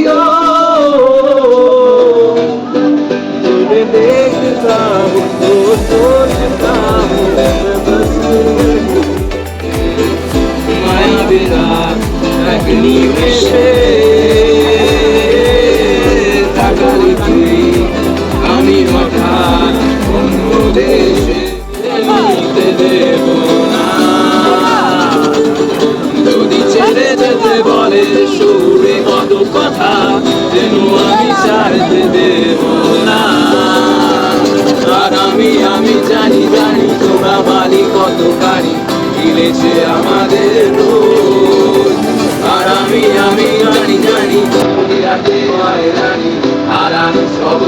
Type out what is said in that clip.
গো तुझे देखता हूँ तो सोचता हूँ मैं बस माया बिना अग्नि में से তাকালি তুই আমি হঠাৎ অন্য দেশে নিতে দেব না যদি ছেড়ে যেতে বলে সুরে কত কথা যেন আমি ছাড়তে দেব না আর আমি জানি জানি তোরা বালি কত গাড়ি গিলেছে আমাদের রোজ আর আমি জানি জানি রাতে হয় রানী হারানো সব